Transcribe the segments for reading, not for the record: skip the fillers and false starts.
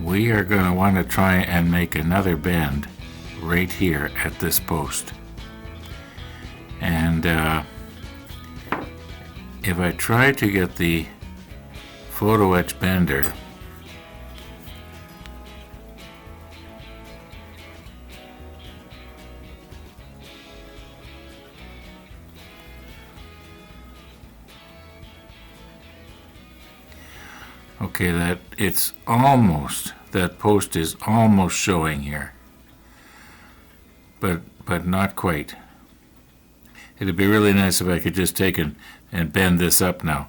we are going to want to try and make another bend right here at this post. And if I try to get the photo etch bender okay, that post is almost showing here, but not quite. It'd be really nice if I could just take and bend this up now,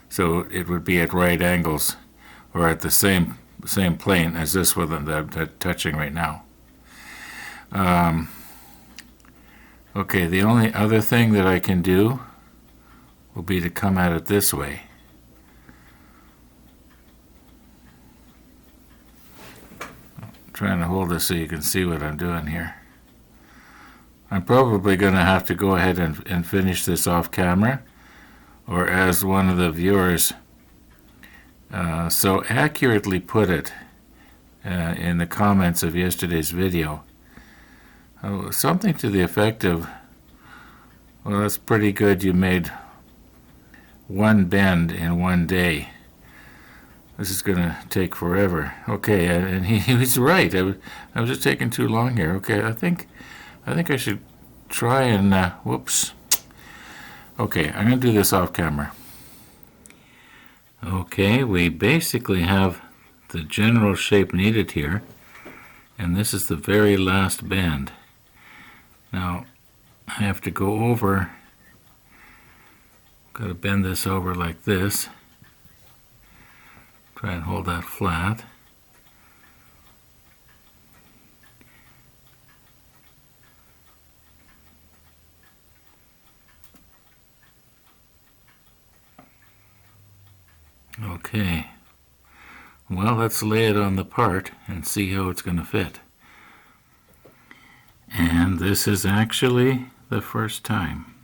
so it would be at right angles or at the same plane as this one that I'm touching right now. Okay, the only other thing that I can do will be to come at it this way. Trying to hold this so you can see what I'm doing here. I'm probably going to have to go ahead and finish this off camera, or as one of the viewers so accurately put it in the comments of yesterday's video, something to the effect of, well, that's pretty good, you made one bend in one day. This is going to take forever. Okay, and he was right. I was just taking too long here. Okay, I think I should try and, whoops. Okay, I'm going to do this off camera. Okay, we basically have the general shape needed here, and this is the very last bend. Now, I have to go over, got to bend this over like this. Try and hold that flat. Okay. Well, let's lay it on the part and see how it's going to fit. And this is actually the first time.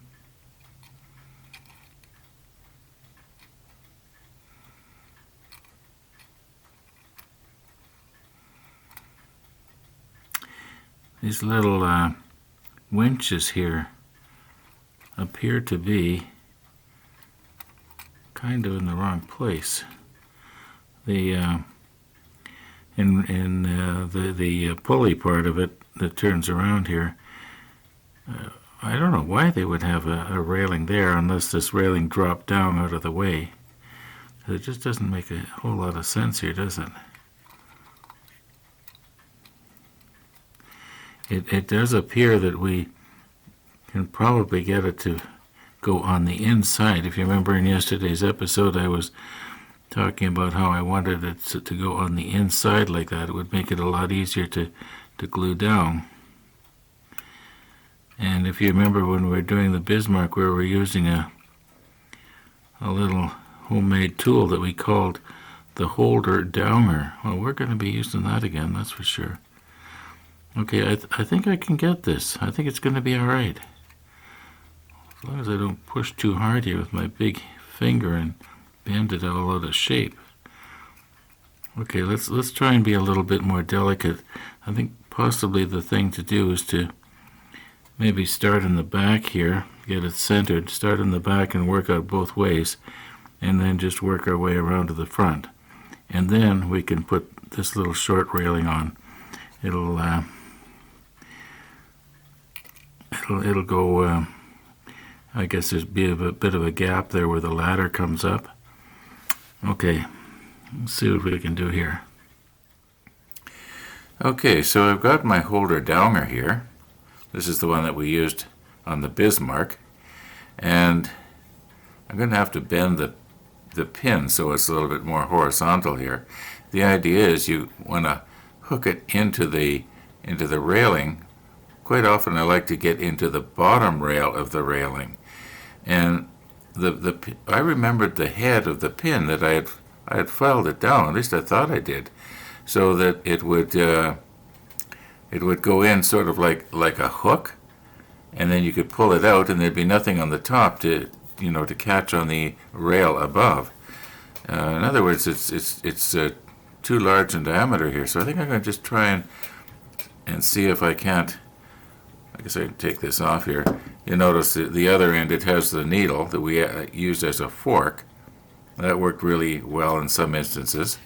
These little winches here appear to be kind of in the wrong place. The the pulley part of it that turns around here, I don't know why they would have a railing there unless this railing dropped down out of the way. It just doesn't make a whole lot of sense here, does it? It does appear that we can probably get it to go on the inside. If you remember in yesterday's episode, I was talking about how I wanted it to go on the inside like that. It would make it a lot easier to glue down. And if you remember when we were doing the Bismarck, we were using a little homemade tool that we called the holder downer. Well, we're going to be using that again, that's for sure. Okay, I think I can get this. I think it's going to be all right. As long as I don't push too hard here with my big finger and bend it all out of shape. Okay, let's try and be a little bit more delicate. I think possibly the thing to do is to maybe start in the back here, get it centered, start in the back and work out both ways, and then just work our way around to the front. And then we can put this little short railing on. It'll go, I guess there's be a bit of a gap there where the ladder comes up. Okay, let's see what we can do here. Okay, so I've got my holder downer here. This is the one that we used on the Bismarck. And I'm going to have to bend the pin so it's a little bit more horizontal here. The idea is you want to hook it into the railing. Quite often I like to get into the bottom rail of the railing. And I remembered the head of the pin that I had filed it down, at least I thought I did, so that it would go in sort of like a hook, and then you could pull it out and there'd be nothing on the top to catch on the rail above. In other words, it's too large in diameter here, so I think I'm going to just try and see if I can't. I guess I can take this off here. You notice the other end, it has the needle that we used as a fork. That worked really well in some instances.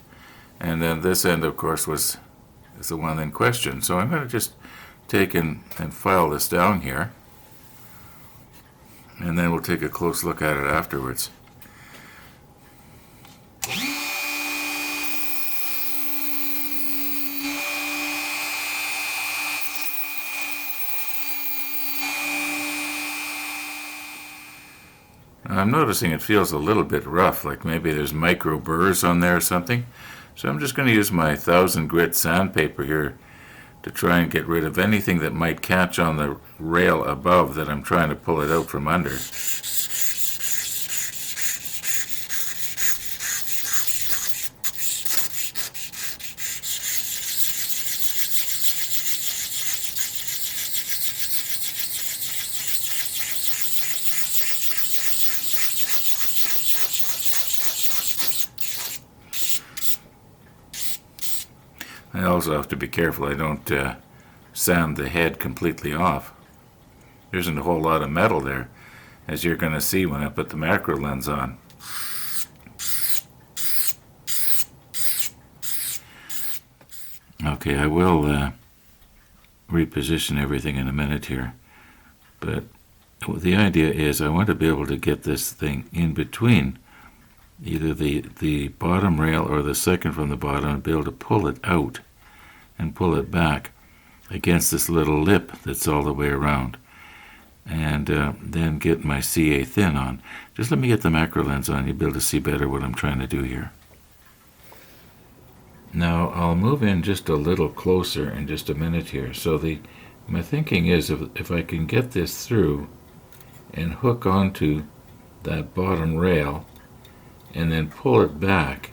And then this end, of course, is the one in question. So I'm going to just take and file this down here. And then we'll take a close look at it afterwards. I'm noticing it feels a little bit rough, like maybe there's micro burrs on there or something. So I'm just going to use my 1000 grit sandpaper here to try and get rid of anything that might catch on the rail above that I'm trying to pull it out from under. I also have to be careful I don't sand the head completely off. There isn't a whole lot of metal there, as you're going to see when I put the macro lens on. Okay, I will reposition everything in a minute here, but the idea is I want to be able to get this thing in between either the bottom rail or the second from the bottom and be able to pull it out and pull it back against this little lip that's all the way around, and then get my CA thin on. Just let me get the macro lens on, you'll be able to see better what I'm trying to do here. Now I'll move in just a little closer in just a minute here. So my thinking is if I can get this through and hook onto that bottom rail and then pull it back.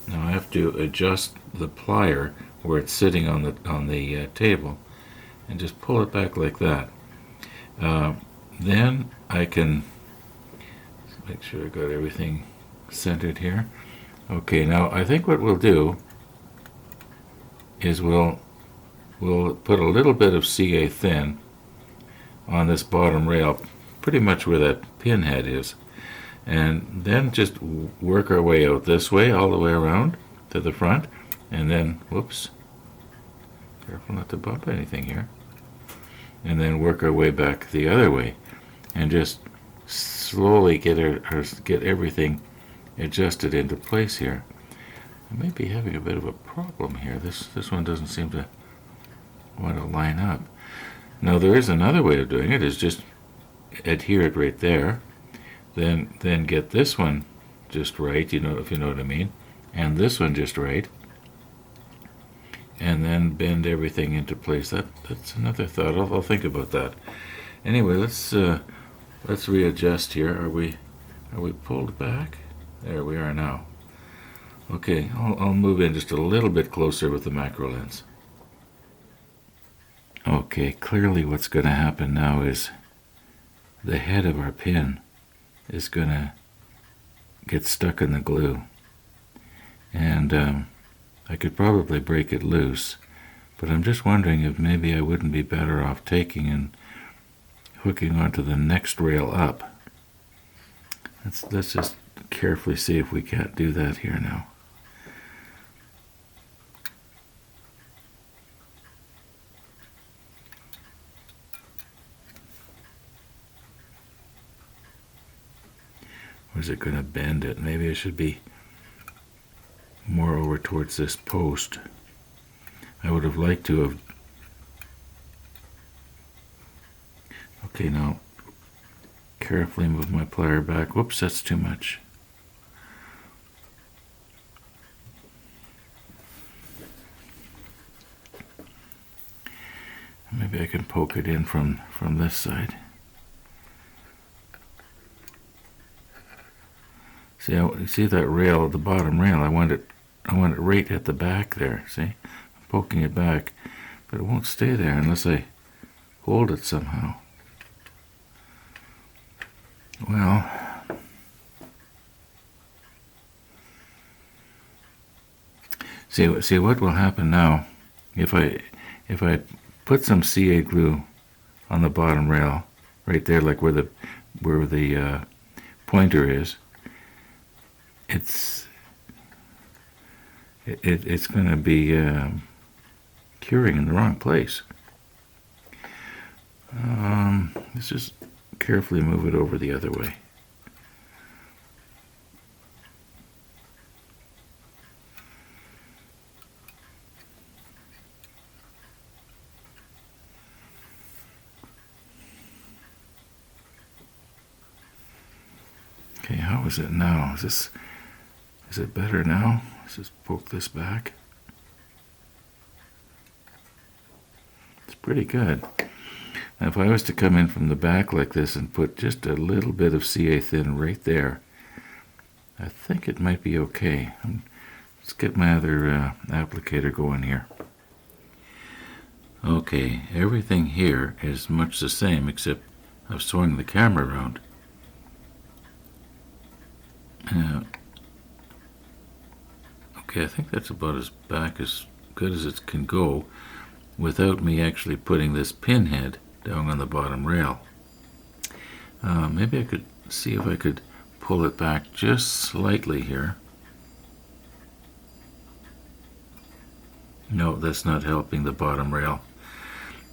Now I have to adjust the plier where it's sitting on the table and just pull it back like that. Then I can make sure I got everything centered here. Okay, now I think what we'll do is we'll put a little bit of CA thin on this bottom rail, pretty much where that pin head is, and then just work our way out this way all the way around to the front, and then, whoops, careful not to bump anything here, and then work our way back the other way, and just slowly get everything adjusted into place here. I may be having a bit of a problem here. This one doesn't seem to want to line up. Now there is another way of doing it, is just adhere it right there, then get this one just right, if you know what I mean, and this one just right, and then bend everything into place. That's another thought. I'll think about that. Anyway, let's readjust here. Are we pulled back? There we are now. Okay, I'll move in just a little bit closer with the macro lens. Okay, clearly what's going to happen now is the head of our pin is going to get stuck in the glue. And I could probably break it loose, but I'm just wondering if maybe I wouldn't be better off taking and hooking onto the next rail up. Let's just carefully see if we can't do that here now. Or is it going to bend it? Maybe I should be more over towards this post. I would have liked to have. Okay, now carefully move my plier back. Whoops, that's too much. Maybe I can poke it in from this side. See that rail, the bottom rail, I want it right at the back there, see? I'm poking it back, but it won't stay there unless I hold it somehow. Well, See what will happen now if I put some CA glue on the bottom rail, right there, like where the pointer is. It's going to be curing in the wrong place. Let's just carefully move it over the other way. Okay, how is it now? Is it better now? Let's just poke this back. It's pretty good. Now, if I was to come in from the back like this and put just a little bit of CA thin right there, I think it might be okay. Let's get my other applicator going here. Okay, everything here is much the same, except I've swung the camera around. Okay, I think that's about as good as it can go without me actually putting this pinhead down on the bottom rail. Maybe I could see if I could pull it back just slightly here. No, that's not helping the bottom rail.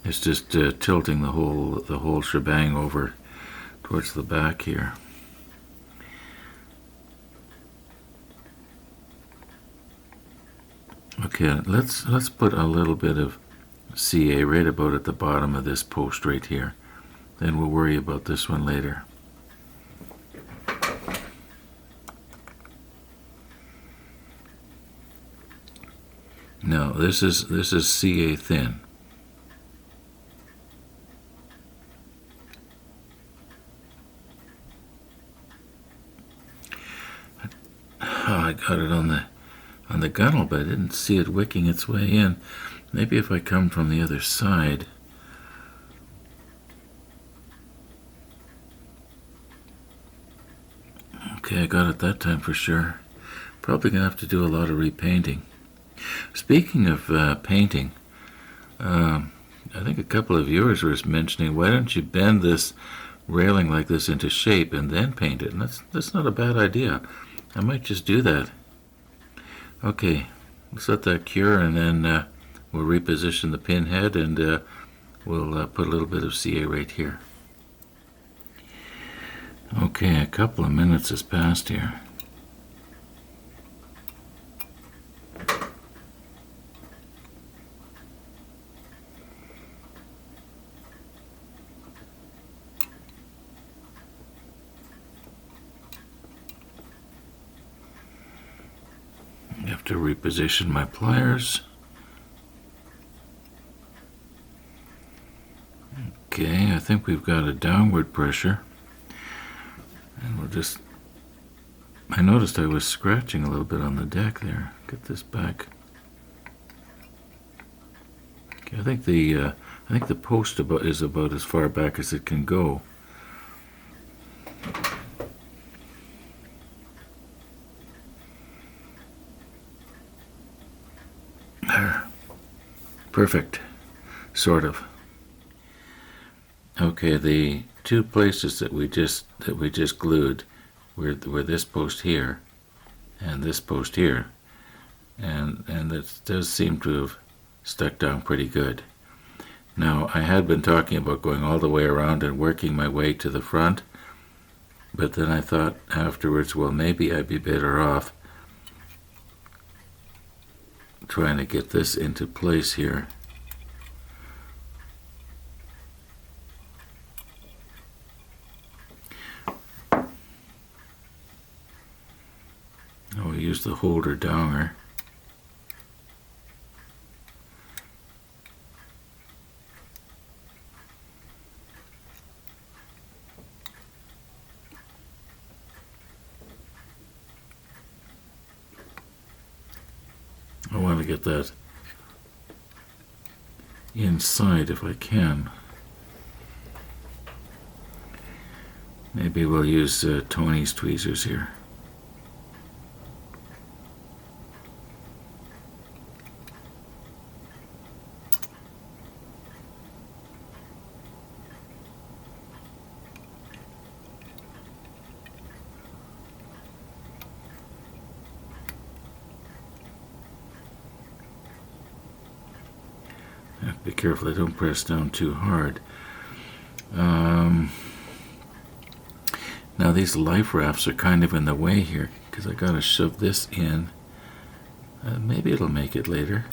It's just tilting the whole shebang over towards the back here. Okay, let's put a little bit of CA right about at the bottom of this post right here. Then we'll worry about this one later. No, this is CA thin. I got it on the gunnel, but I didn't see it wicking its way in. Maybe if I come from the other side. Okay, I got it that time for sure. Probably gonna have to do a lot of repainting. Speaking of painting, I think a couple of viewers were mentioning, why don't you bend this railing like this into shape and then paint it? And that's not a bad idea. I might just do that. Okay, let's let that cure, and then we'll reposition the pinhead, and we'll put a little bit of CA right here. Okay, a couple of minutes has passed here. I have to reposition my pliers. Okay, I think we've got a downward pressure. And we'll just, I noticed I was scratching a little bit on the deck there. Get this back. Okay, I think the post is about as far back as it can go. There. Perfect. Sort of. Okay, the two places that we just glued were this post here and this post here, and it does seem to have stuck down pretty good. Now, I had been talking about going all the way around and working my way to the front, but then I thought afterwards, well, maybe I'd be better off trying to get this into place here. I'll use the holder downer. I want to get that inside if I can. Maybe we'll use Tony's tweezers here. Be careful I don't press down too hard. Now these life rafts are kind of in the way here because I gotta shove this in. Maybe it'll make it later.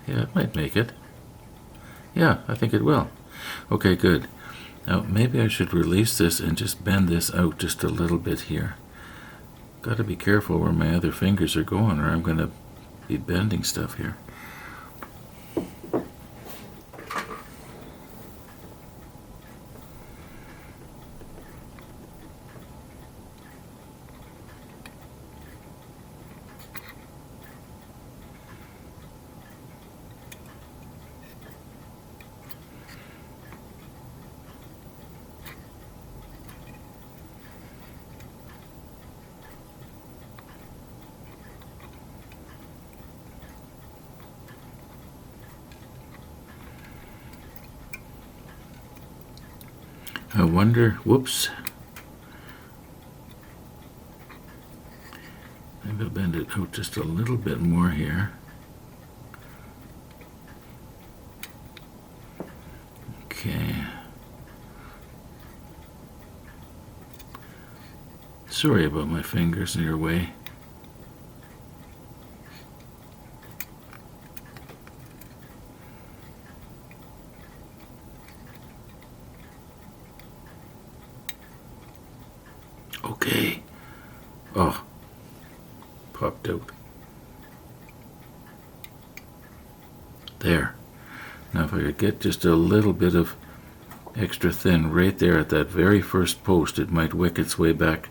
Yeah, it might make it. Yeah, I think it will. Okay, good. Now maybe I should release this and just bend this out just a little bit here. Gotta be careful where my other fingers are going or I'm gonna be bending stuff here. I wonder, whoops. Maybe I'll bend it out just a little bit more here. Okay. Sorry about my fingers in your way. Okay. Oh, popped out. There. Now if I could get just a little bit of extra thin right there at that very first post, it might wick its way back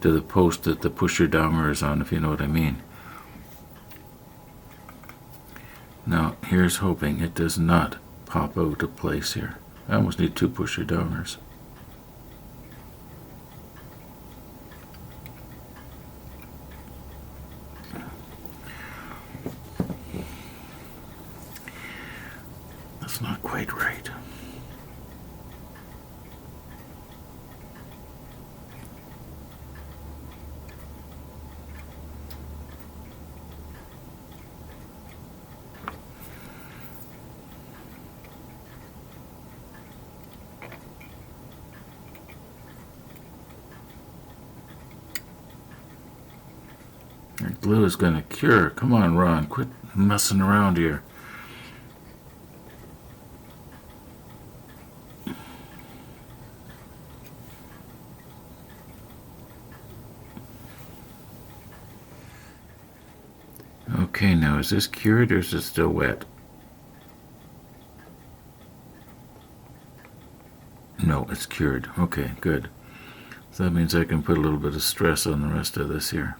to the post that the pusher downer is on, if you know what I mean. Now here's hoping it does not pop out of place here. I almost need 2 pusher downers. That's not quite right. That glue is going to cure. Come on, Ron, quit messing around here. Okay, now is this cured or is it still wet? No, it's cured. Okay, good. So that means I can put a little bit of stress on the rest of this here.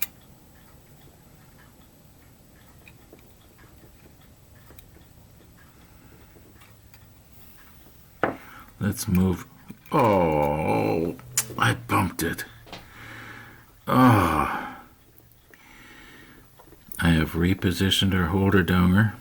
Let's move. Oh, I bumped it. Oh. I have repositioned our holder downer.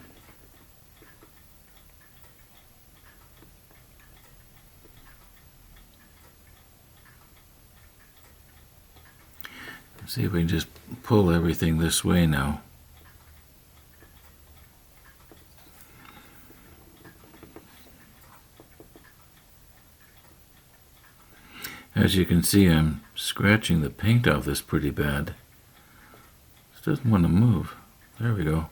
See if we can just pull everything this way now. As you can see, I'm scratching the paint off this pretty bad. This doesn't want to move. There we go.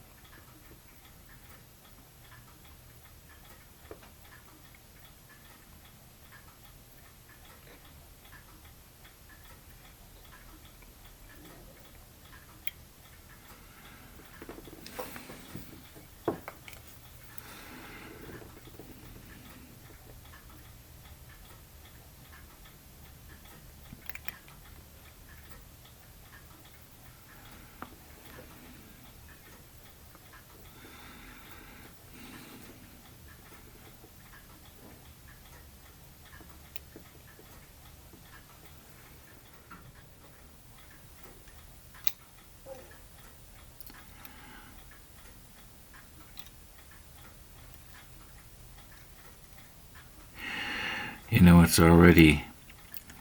You know, it's already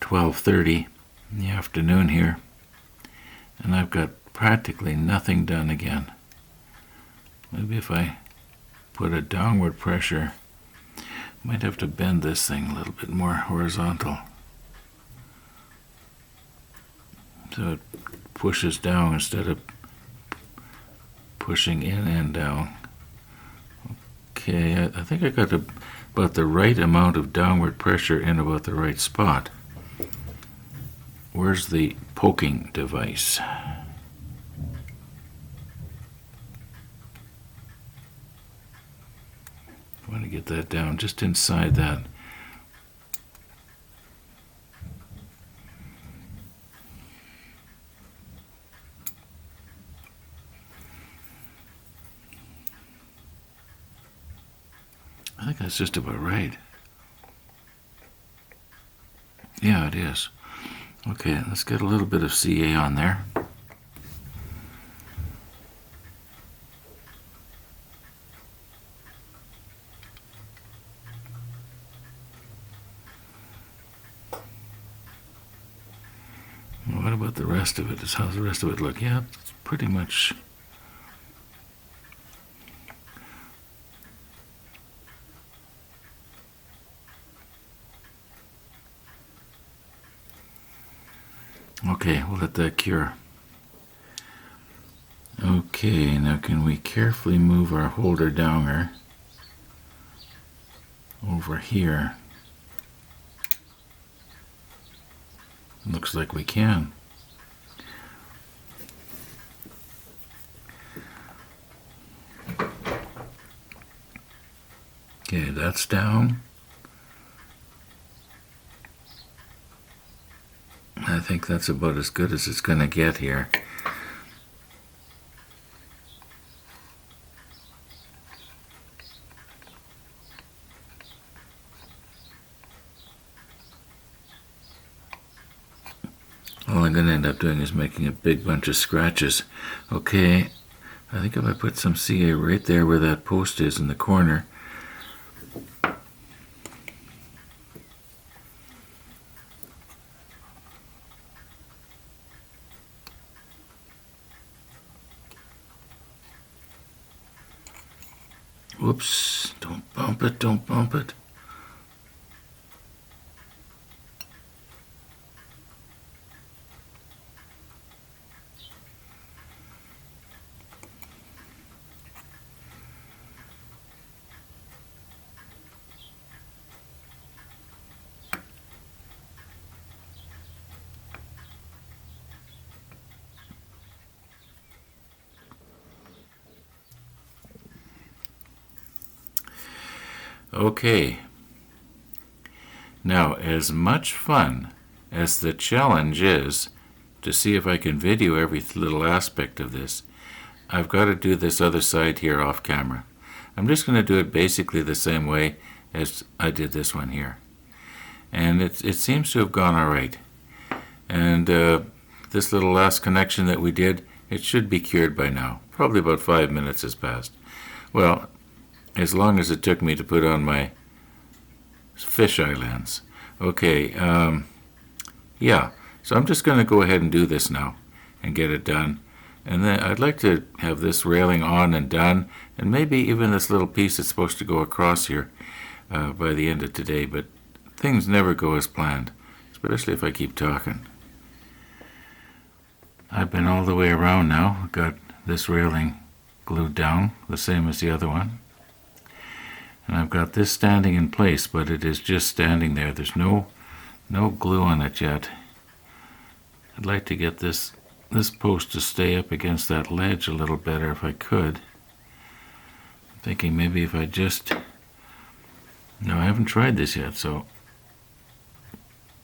12:30 in the afternoon here, and I've got practically nothing done again. Maybe if I put a downward pressure. Might have to bend this thing a little bit more horizontal, so it pushes down instead of pushing in and down. Okay, I think I got about the right amount of downward pressure in about the right spot. Where's the poking device? I want to get that down just inside that. I think that's just about right. Yeah, it is. Okay, let's get a little bit of CA on there. What about the rest of it? How's the rest of it look? Yeah, it's pretty much. Okay, we'll let that cure. Okay, now can we carefully move our holder downer over here? Looks like we can. Okay, that's down. I think that's about as good as it's going to get here. All I'm going to end up doing is making a big bunch of scratches. Okay, I think if I put some CA right there where that post is in the corner, whoops, don't bump it, don't bump it. Okay, now as much fun as the challenge is to see if I can video every little aspect of this, I've got to do this other side here off camera. I'm just going to do it basically the same way as I did this one here. And it seems to have gone all right. And this little last connection that we did, it should be cured by now. Probably about 5 minutes has passed. Well, as long as it took me to put on my fisheye lens. Okay, yeah, so I'm just going to go ahead and do this now and get it done. And then I'd like to have this railing on and done, and maybe even this little piece that's supposed to go across here by the end of today, but things never go as planned, especially if I keep talking. I've been all the way around now, got this railing glued down, the same as the other one. And I've got this standing in place, but it is just standing there. There's no glue on it yet. I'd like to get this post to stay up against that ledge a little better if I could. I'm thinking maybe if I just... No, I haven't tried this yet, so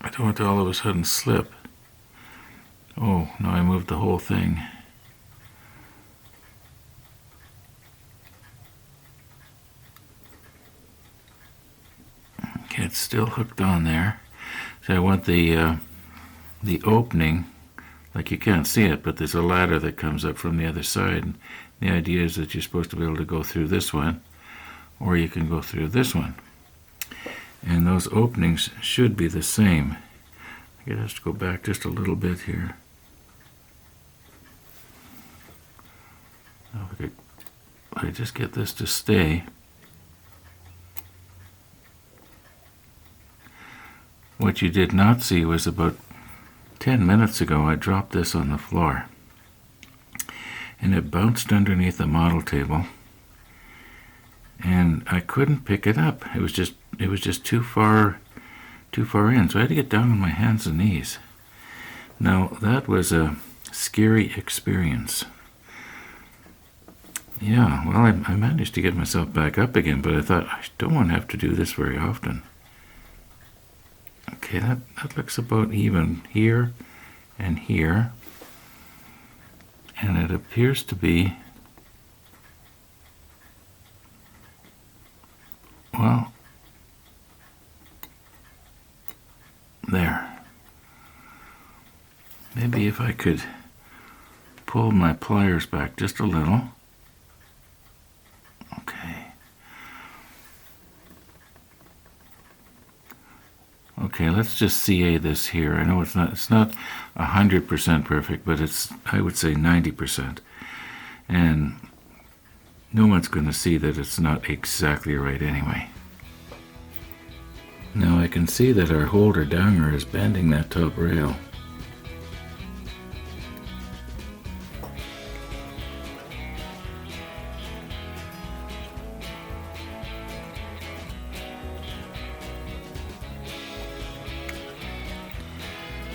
I don't want to all of a sudden slip. Oh, no, I moved the whole thing. Okay, it's still hooked on there. So I want the opening, like you can't see it, but there's a ladder that comes up from the other side. And the idea is that you're supposed to be able to go through this one, or you can go through this one. And those openings should be the same. I guess I have to go back just a little bit here. Now if I just get this to stay, what you did not see was about 10 minutes ago I dropped this on the floor. And it bounced underneath the model table. And I couldn't pick it up. It was just too far in. So I had to get down on my hands and knees. Now, that was a scary experience. Yeah, well, I managed to get myself back up again, but I thought, I don't want to have to do this very often. Okay, that looks about even here and here. And it appears to be, well, there. Maybe if I could pull my pliers back just a little. Okay. Okay, let's just CA this here. I know it's not 100% perfect, but it's, I would say, 90%. And no one's going to see that it's not exactly right anyway. Now I can see that our holder downer is bending that top rail.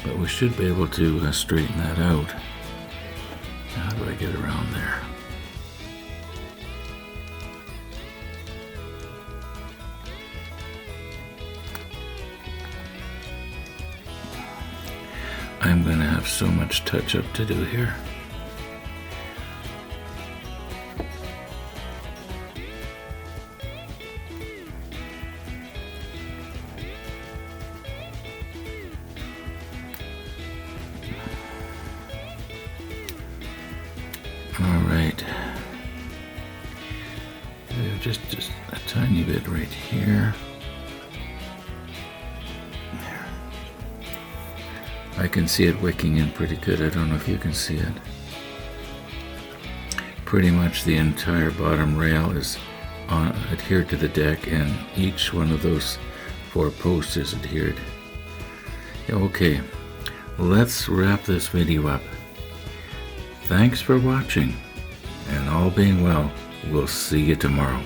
But we should be able to straighten that out. How do I get around there? I'm going to have so much touch-up to do here. Alright, just a tiny bit right here. There. I can see it wicking in pretty good. I don't know if you can see it. Pretty much the entire bottom rail is adhered to the deck, and each one of those 4 posts is adhered. Okay, let's wrap this video up. Thanks for watching, and all being well, we'll see you tomorrow.